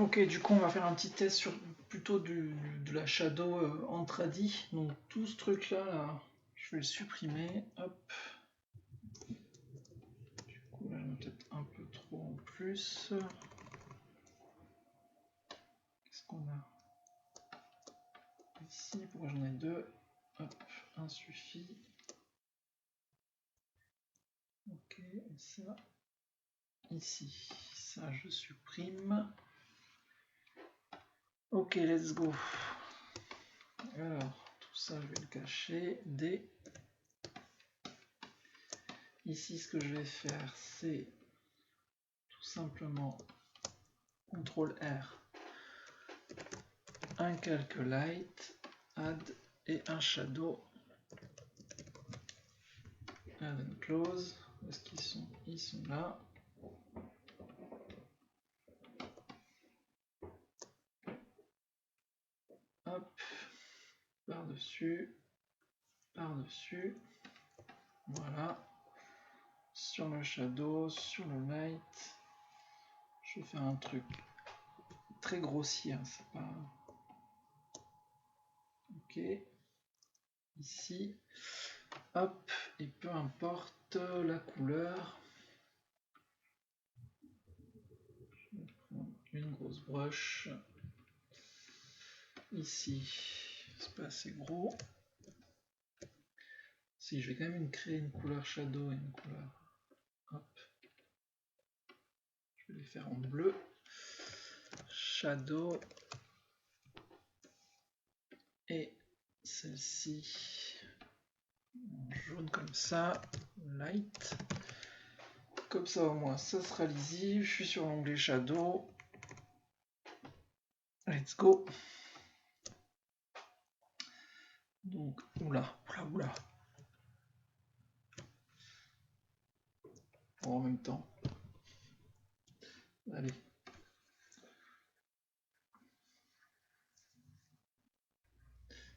Ok, du coup, on va faire un petit test sur plutôt de la shadow en tradi. Donc, tout ce truc-là, là, je vais le supprimer. Hop. Du coup, là, j'en ai peut-être un peu trop en plus. Qu'est-ce qu'on a ici? Pourquoi j'en ai deux? Hop, un suffit. Ok, et ça, ici. Ça, je supprime. Ok, let's go. Alors, tout ça, je vais le cacher. D. Ici, ce que je vais faire, c'est tout simplement CTRL R, un calque light, add et un shadow. Add and close. Où est-ce qu'ils sont? Ils sont là. Hop, par-dessus, par-dessus. Voilà. Sur le shadow, sur le light. Je vais faire un truc très grossier, hein, c'est pas. Ok. Ici. Hop, et peu importe la couleur. Je vais prendre une grosse broche. Ici, c'est pas assez gros. Si, je vais quand même créer une couleur shadow et une couleur. Hop. Je vais les faire en bleu. Shadow. Et celle-ci en jaune comme ça. Light. Comme ça au moins ça sera lisible. Je suis sur l'onglet shadow. Let's go. Donc, oula. En même temps. Allez.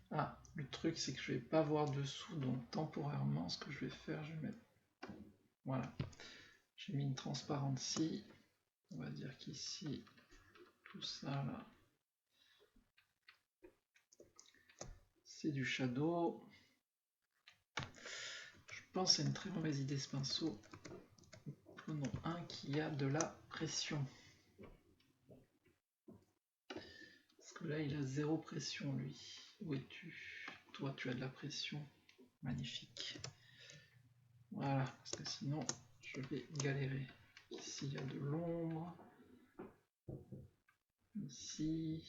Ah, le truc c'est que je vais pas voir dessous, donc temporairement ce que je vais faire, je vais mettre. Voilà. J'ai mis une transparency. On va dire qu'ici, tout ça là, c'est du shadow. Je pense que c'est une très mauvaise idée ce pinceau. Prenons un qui a de la pression. Parce que là, il a zéro pression, lui. Où es-tu? Toi, tu as de la pression. Magnifique. Voilà, parce que sinon, je vais galérer. Ici, il y a de l'ombre. Ici.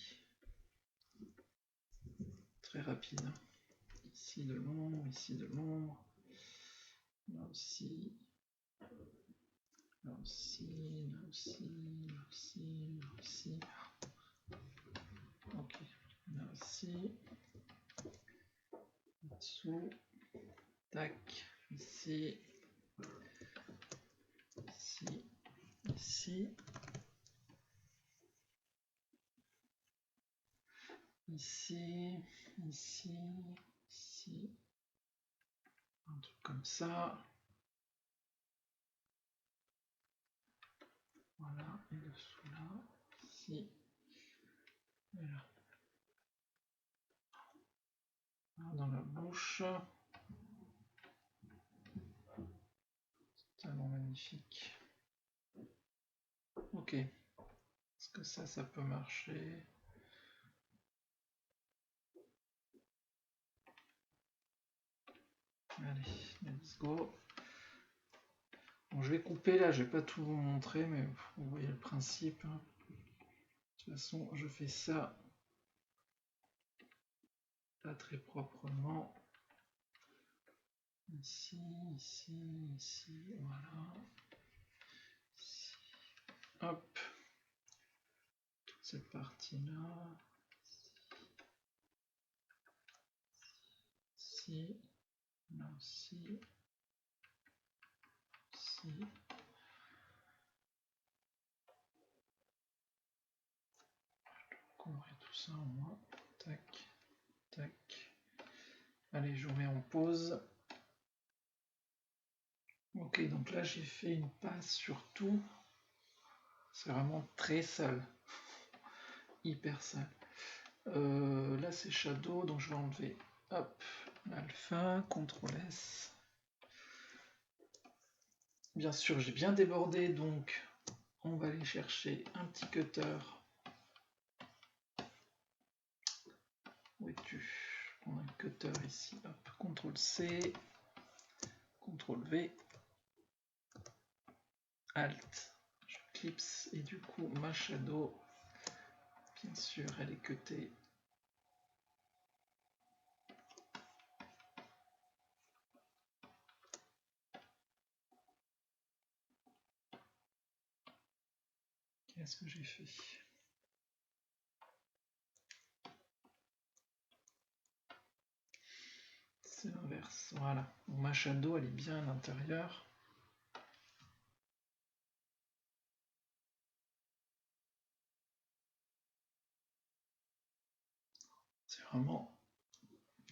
Très rapide. Ici de l'ombre, ici de l'ombre. Là aussi. Là aussi, là aussi, là aussi, là aussi. Ok. Là aussi. Dessous. Tac. Ici. Ici. Ici. Ici. Ici. Ici. Un truc comme ça. Voilà. Et dessous là. Ici. Et là. Dans la bouche. Tellement magnifique. Ok. Est-ce que ça peut marcher? Allez, let's go. Bon, je vais couper là, je vais pas tout vous montrer, mais vous voyez le principe. De toute façon, je fais ça pas très proprement. Ici, ici, ici, voilà. Ici. Hop. Toute cette partie-là. Ici. Là aussi. Ici. Combrer tout ça au moins. Tac. Tac. Allez, je vous mets en pause. Ok, donc là j'ai fait une passe sur tout. C'est vraiment très sale. hyper sale. Là c'est Shadow, donc je vais enlever hop l'alpha, CTRL S. Bien sûr, j'ai bien débordé, donc on va aller chercher un petit cutter. Où es-tu? On a un cutter ici, hop, CTRL C, CTRL V, Alt, je clipse et du coup ma shadow, bien sûr, elle est cutée. Qu'est-ce que j'ai fait? C'est l'inverse, voilà. Donc, ma shadow, elle est bien à l'intérieur. C'est vraiment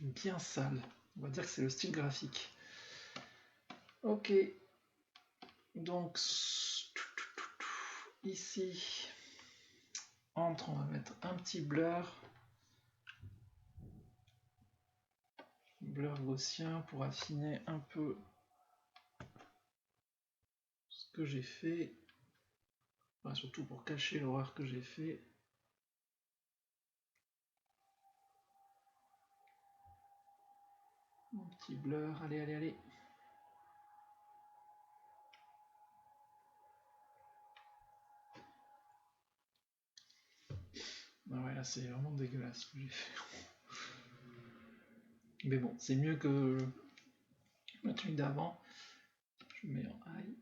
bien sale. On va dire que c'est le style graphique. Ok. Donc, ici, entre, on va mettre un petit blur. Blur gaussien pour affiner un peu ce que j'ai fait. Enfin, surtout pour cacher l'horreur que j'ai fait. Un petit blur, allez, allez, allez. Ah ouais, là c'est vraiment dégueulasse ce que j'ai fait. Mais bon, c'est mieux que la truc d'avant. Je mets en high.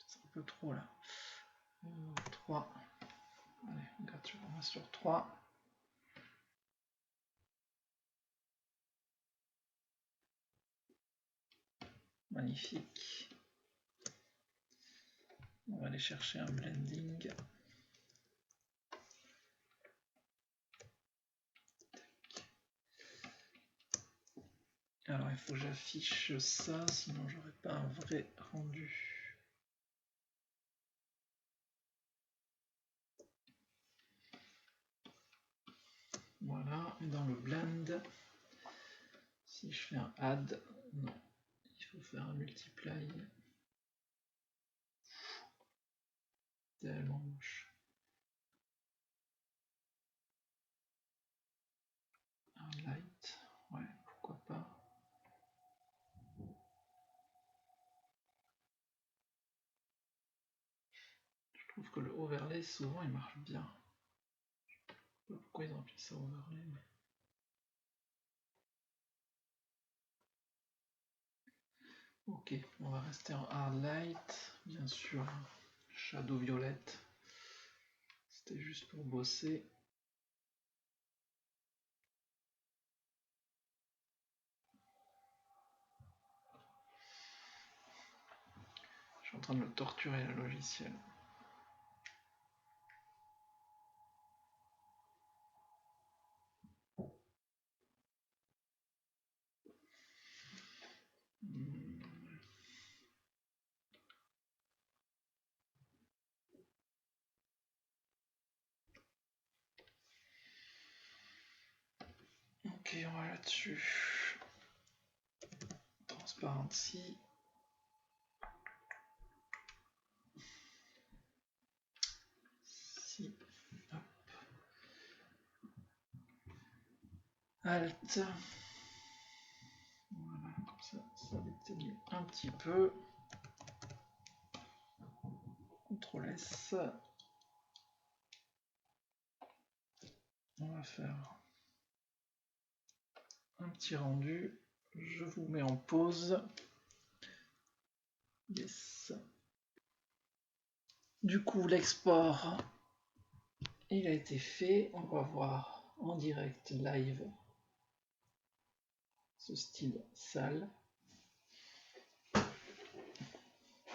C'est un peu trop là. 3. Allez, regarde, on va sur 3. Magnifique. On va aller chercher un blending. Alors il faut que j'affiche ça, sinon j'aurai pas un vrai rendu. Voilà, et dans le blend, si je fais un add, non, il faut faire un multiply. Tellement moche. Un light, ouais, pourquoi pas. Je trouve que le overlay, souvent, il marche bien. Je sais pas pourquoi ils ont appelé ça overlay, mais... Ok, on va rester en hard light, bien sûr, shadow violette. C'était juste pour bosser. Je suis en train de me torturer le logiciel. Ok, on va là-dessus. Transparency. Si. Hop. Alt. Voilà, comme ça déteigne un petit peu. CTRL S. On va faire un petit rendu. Je vous mets en pause. Yes. Du coup, l'export, il a été fait. On va voir en direct live ce style sale.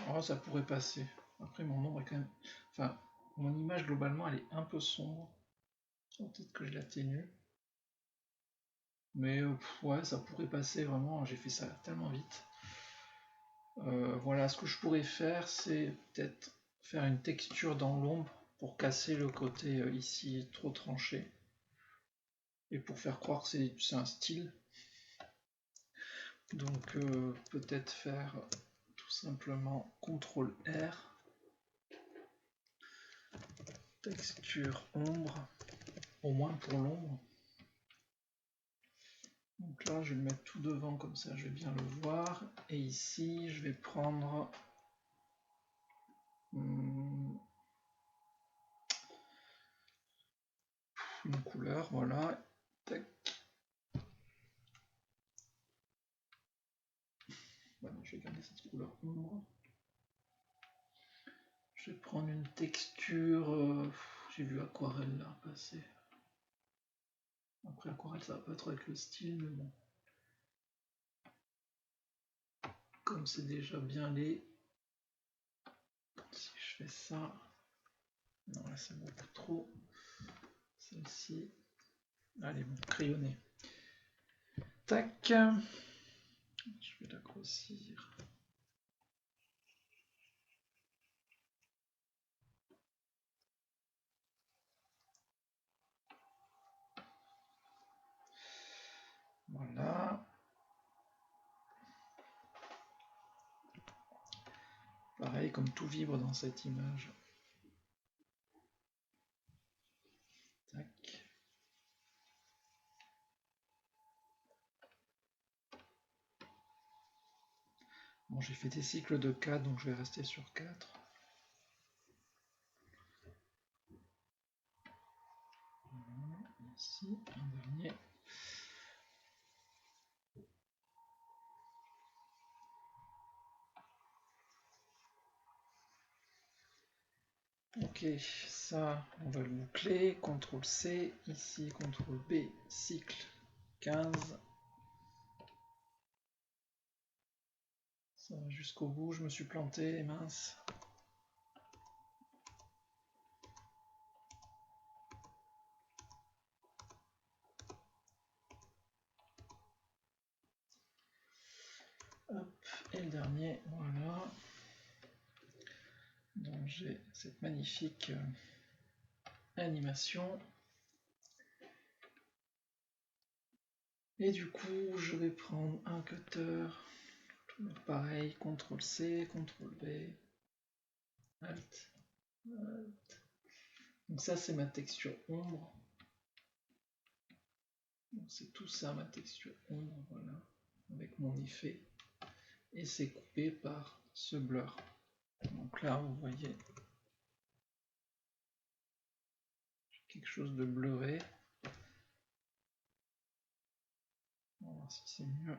Alors ça pourrait passer. Après, mon nombre est quand même... Enfin, mon image, globalement, elle est un peu sombre. Peut-être que je l'atténue. Mais ouais, ça pourrait passer vraiment. J'ai fait ça tellement vite. Voilà, ce que je pourrais faire, c'est peut-être faire une texture dans l'ombre pour casser le côté ici trop tranché et pour faire croire que c'est un style. Donc peut-être faire tout simplement CTRL R, texture ombre, au moins pour l'ombre. Donc là je vais le mettre tout devant comme ça je vais bien le voir, et ici je vais prendre une couleur, voilà. Tac. Bon, je vais garder cette couleur ombre. Je vais prendre une texture, j'ai vu aquarelle là passer. Après aquarelle ça va pas trop avec le style, mais bon. Comme c'est déjà bien laid, si je fais ça, non là c'est beaucoup trop. Celle-ci, allez bon, crayonné. Tac, je vais la grossir. Voilà. Pareil, comme tout vibre dans cette image. Tac. Bon, j'ai fait des cycles de 4, donc je vais rester sur 4. Ici, un dernier. Ok, ça, on va le boucler. CTRL C, ici, CTRL B, cycle 15. Ça va jusqu'au bout, je me suis planté, mince. Hop, et le dernier, voilà. Donc j'ai cette magnifique animation. Et du coup, je vais prendre un cutter. Pareil, CTRL C, CTRL B, Alt, Alt. Donc ça, c'est ma texture ombre. C'est tout ça, ma texture ombre, voilà, avec mon effet. Et c'est coupé par ce blur. Donc là, vous voyez quelque chose de bluré. On va voir si c'est mieux.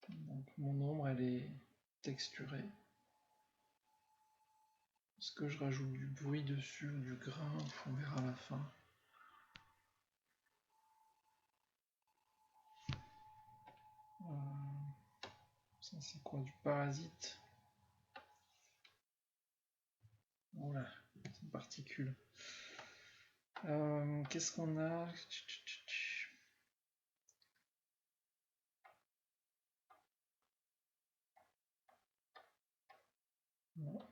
Donc mon ombre, elle est texturée. Est-ce que je rajoute du bruit dessus ou du grain? On verra à la fin. Ça c'est quoi, du parasite? Voilà, c'est une particule. Qu'est-ce qu'on a? Non.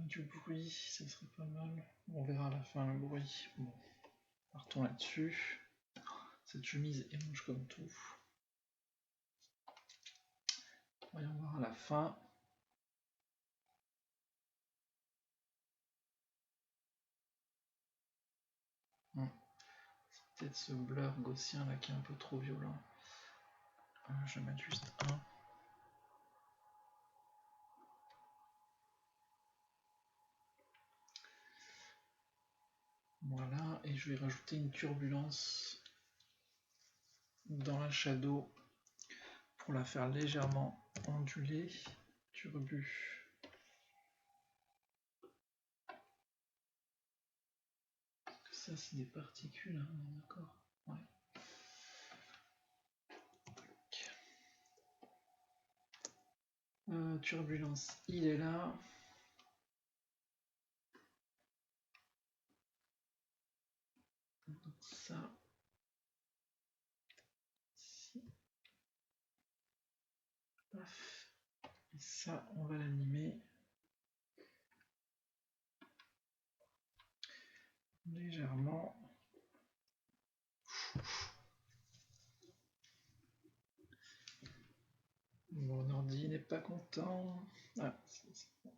Du bruit, ça serait pas mal. On verra à la fin le bruit. Bon, partons là-dessus. Cette chemise est moche comme tout. Voyons voir à la fin. C'est peut-être ce blur gaussien là qui est un peu trop violent. Je vais mettre juste un. Voilà, et je vais rajouter une turbulence dans la shadow pour la faire légèrement onduler. Turbu. Ça c'est des particules, hein, on est d'accord. Ouais. Turbulence, il est là. Donc ça. Ici. Paf. Et ça, on va l'animer. Légèrement. Mon ordi n'est pas content. Ah, bon.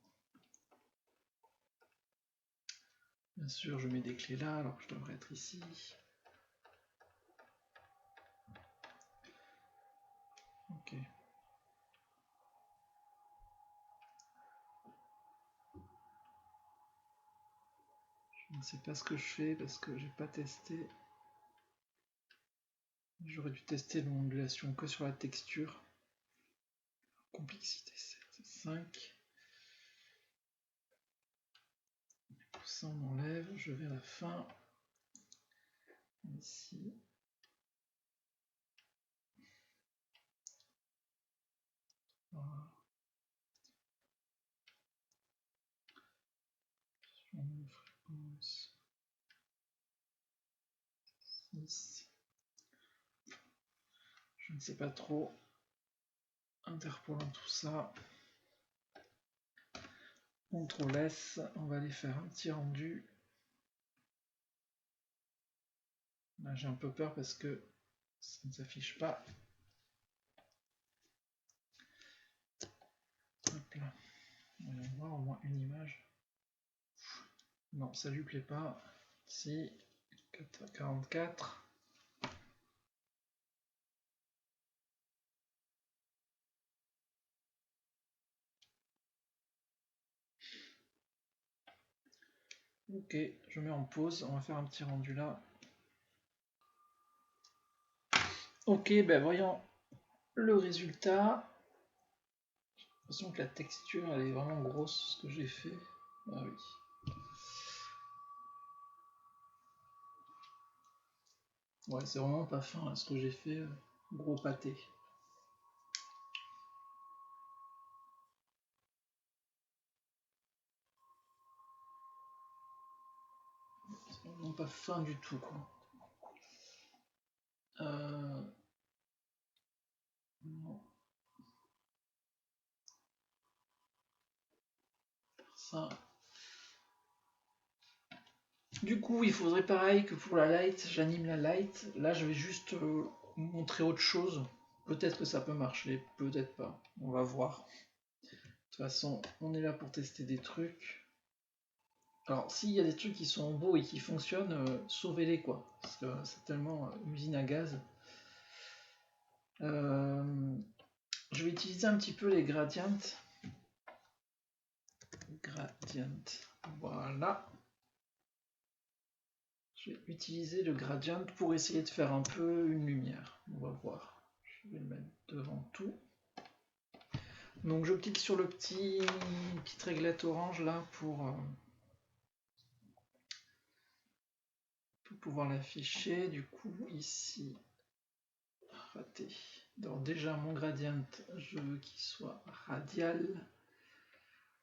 Bien sûr, je mets des clés là alors que je devrais être ici. Ok. Je ne sais pas ce que je fais parce que j'ai pas testé. J'aurais dû tester l'ondulation que sur la texture. Complexité 7, 5. Ça on enlève, je vais à la fin. Ici. Voilà. Fréquence 6. Je ne sais pas trop. Interpolant tout ça. CTRL S, on va aller faire un petit rendu. Là j'ai un peu peur parce que ça ne s'affiche pas. Hop là. On va voir au moins une image. Non, ça lui plaît pas. Si, 44. Ok, je mets en pause, on va faire un petit rendu là. Ok, ben voyons le résultat. J'ai l'impression que la texture elle est vraiment grosse ce que j'ai fait. Ah oui. Ouais, c'est vraiment pas fin là, ce que j'ai fait. Gros pâté. C'est vraiment pas fin du tout quoi. Non. Ça. Du coup, il faudrait pareil que pour la light, j'anime la light. Là, je vais juste montrer autre chose. Peut-être que ça peut marcher, peut-être pas. On va voir. De toute façon, on est là pour tester des trucs. Alors, s'il y a des trucs qui sont beaux et qui fonctionnent, sauvez-les quoi. Parce que c'est tellement une usine à gaz. Je vais utiliser un petit peu les gradients. Voilà. Je vais utiliser le gradient pour essayer de faire un peu une lumière. On va voir. Je vais le mettre devant tout. Donc je clique sur le petit réglette orange là pour pouvoir l'afficher. Du coup ici, raté. Donc déjà mon gradient, je veux qu'il soit radial.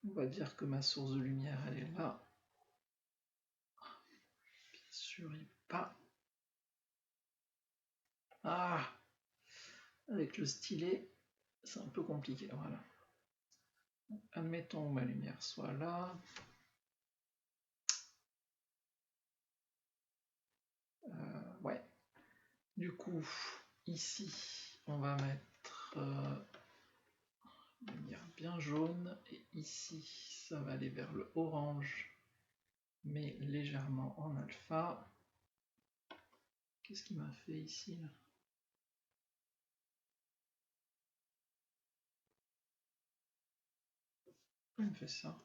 On va dire que ma source de lumière elle est là. Bien sûr, il pas. Ah, avec le stylet, c'est un peu compliqué. Voilà. Admettons que ma lumière soit là. Ouais. Du coup, ici, on va mettre une lumière bien jaune. Et ici, ça va aller vers le orange, mais légèrement en alpha. Qu'est-ce qu'il m'a fait ici là? Pourquoi il me fait ça?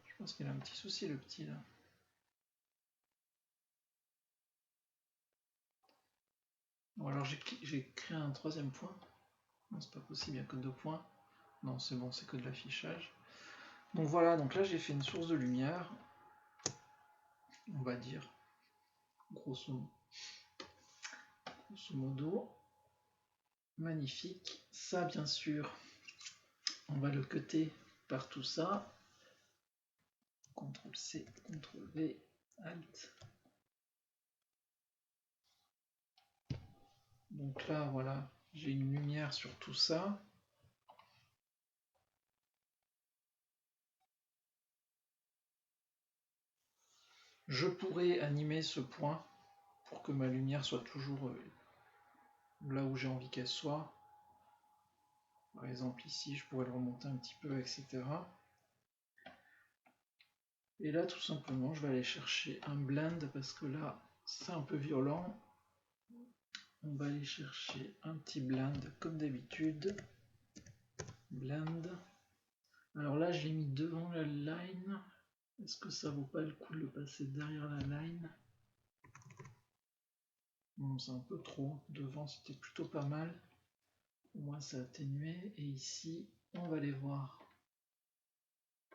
Je pense qu'il a un petit souci le petit là. Bon alors j'ai créé un troisième point. Non c'est pas possible, il n'y a que 2 points. Non c'est bon, c'est que de l'affichage. Donc voilà, donc là j'ai fait une source de lumière. On va dire grosso modo. Magnifique. Ça bien sûr, on va le cutter par tout ça. CTRL-C, CTRL-V, Alt. Donc là, voilà, j'ai une lumière sur tout ça. Je pourrais animer ce point pour que ma lumière soit toujours là où j'ai envie qu'elle soit. Par exemple ici, je pourrais le remonter un petit peu, etc. Et là, tout simplement, je vais aller chercher un blend parce que là, c'est un peu violent. On va aller chercher un petit blend comme d'habitude. Blend. Alors là, je l'ai mis devant la line. Est-ce que ça vaut pas le coup de le passer derrière la line? Bon, c'est un peu trop. Devant, c'était plutôt pas mal. Au moins, ça a atténué. Et ici, on va aller voir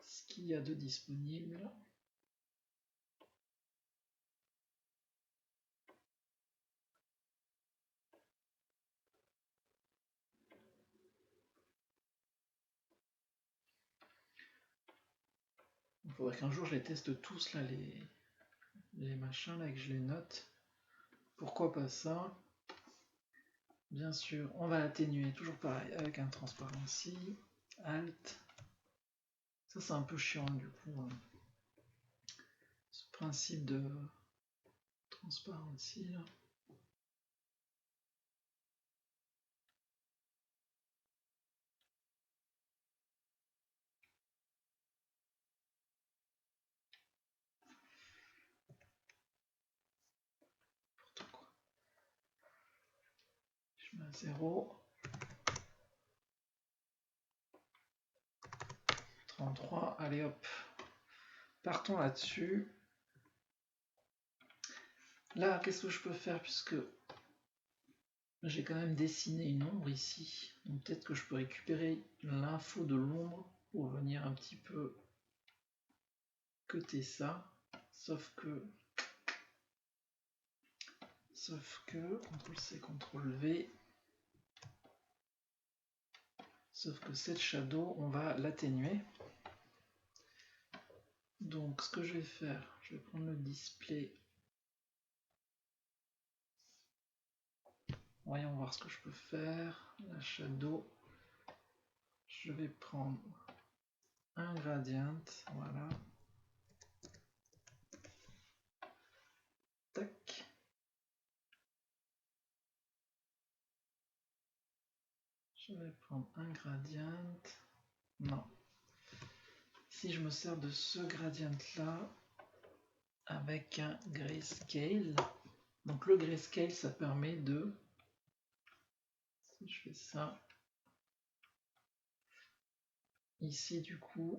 ce qu'il y a de disponible. Il faudrait qu'un jour je les teste tous là, les machins là, et que je les note. Pourquoi pas ça? Bien sûr, on va l'atténuer, toujours pareil, avec un transparency, Alt. Ça c'est un peu chiant du coup, hein. Ce principe de transparency là. N'importe quoi. Je mets à 0. 33, allez hop. Partons là-dessus. Là, qu'est-ce que je peux faire puisque j'ai quand même dessiné une ombre ici. Donc peut-être que je peux récupérer l'info de l'ombre pour venir un petit peu cutter ça. Sauf que CTRL-C, CTRL-V. Sauf que cette shadow, on va l'atténuer. Donc ce que je vais faire, je vais prendre le display. Voyons voir ce que je peux faire. La shadow. Je vais prendre un gradient. Voilà. Tac. Je vais prendre un gradient. Non. Si je me sers de ce gradient là avec un grayscale, donc le grayscale ça permet de, si je fais ça, ici du coup,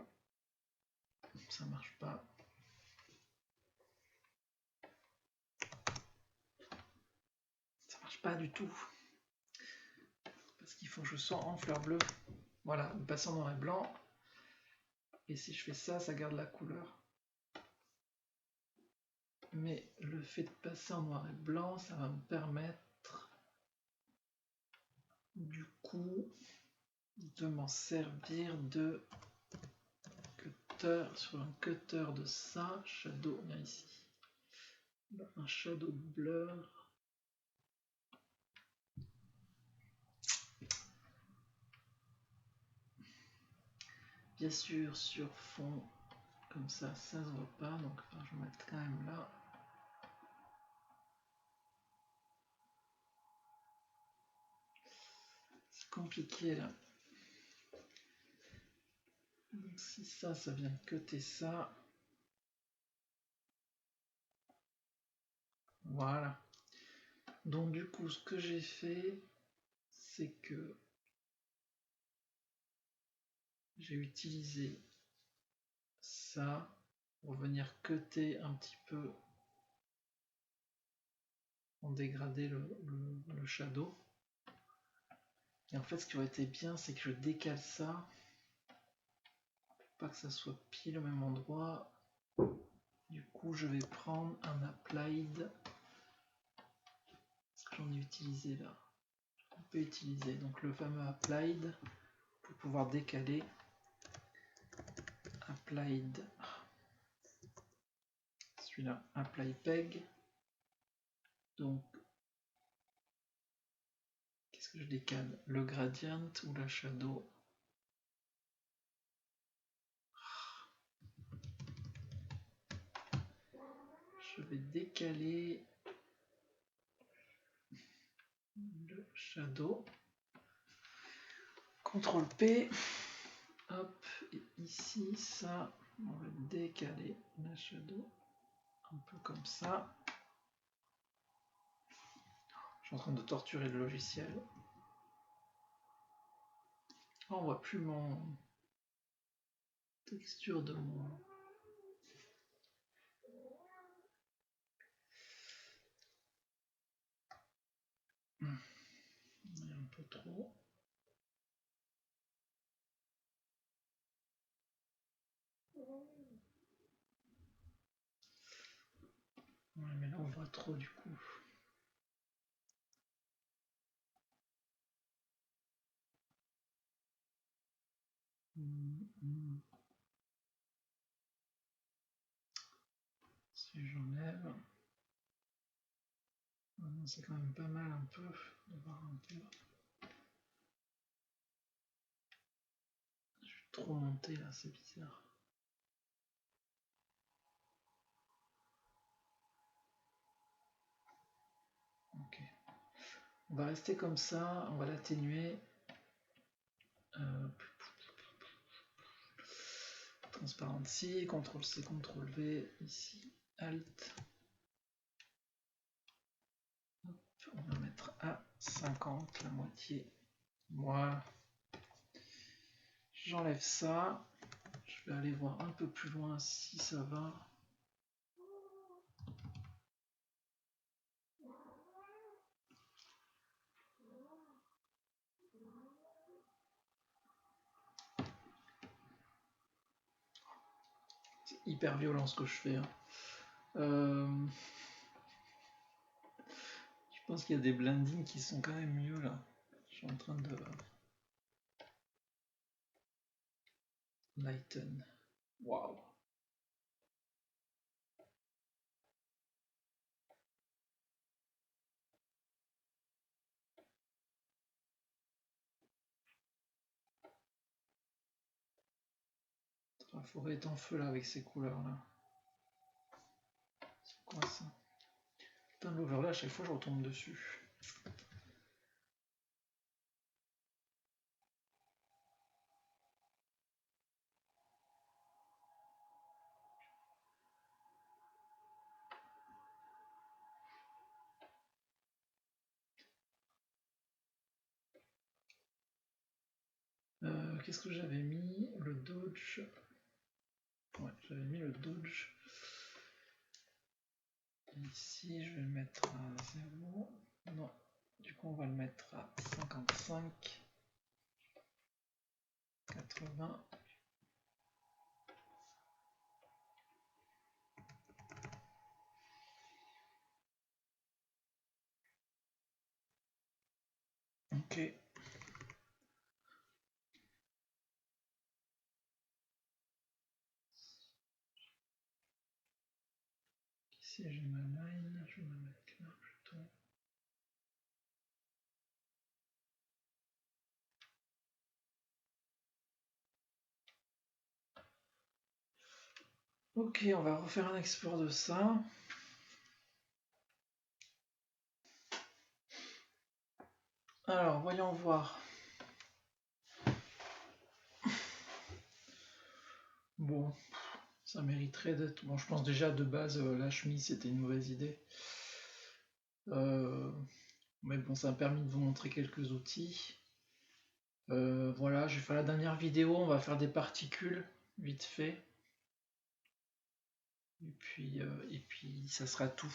ça marche pas. Ça marche pas du tout. Parce qu'il faut que je sois en fleur bleue. Voilà, le passant noir et blanc. Et si je fais ça, ça garde la couleur. Mais le fait de passer en noir et blanc, ça va me permettre du coup de m'en servir de cutter, sur un cutter de ça, shadow, bien ici. Un shadow blur. Bien sûr, sur fond, comme ça, ça se voit pas, donc enfin, je vais mettre quand même là. C'est compliqué là. Donc si ça, ça vient de cutter ça. Voilà. Donc du coup, ce que j'ai fait, c'est que j'ai utilisé ça pour venir cutter un petit peu en dégradé le shadow. Et en fait, ce qui aurait été bien, c'est que je décale ça pour pas que ça soit pile au même endroit. Du coup, je vais prendre un applied. Est-ce que j'en ai utilisé là? On peut utiliser donc le fameux applied pour pouvoir décaler. Applied, celui-là, apply peg. Donc, qu'est-ce que je décale? Le gradient ou la shadow? Je vais décaler le shadow. CTRL P. Hop, et ici, ça, on va décaler la shadow. Un peu comme ça. Je suis en train de torturer le logiciel. Oh, on voit plus mon texture de mon... Un peu trop. Ouais, mais là on voit trop du coup. Si j'enlève, c'est quand même pas mal un peu de voir un peu. Je suis trop monté là, c'est bizarre. Ok. On va rester comme ça, on va l'atténuer. Transparency, CTRL-C, CTRL-V, ici, Alt. Hop, on va mettre à 50, la moitié. Voilà. J'enlève ça. Je vais aller voir un peu plus loin si ça va. C'est hyper violent ce que je fais. Hein. Je pense qu'il y a des blendings qui sont quand même mieux là. Je suis en train de lighten. Waouh. La forêt est en feu là avec ces couleurs là. C'est quoi ça? Putain, l'overlay à chaque fois je retombe dessus. Qu'est-ce que j'avais mis? Le dodge. Ouais, j'avais mis le dodge. Ici, je vais le mettre à 0. Non, du coup, on va le mettre à 55. 80. Ok. Ici, j'ai ma line. Je vais la mettre là plutôt. Ok, on va refaire un export de ça. Alors, voyons voir. Bon, ça mériterait d'être... Bon, je pense déjà de base, la chemise, c'était une mauvaise idée. Mais bon, ça m'a permis de vous montrer quelques outils. Voilà, je vais faire la dernière vidéo, on va faire des particules, vite fait. Et puis ça sera tout.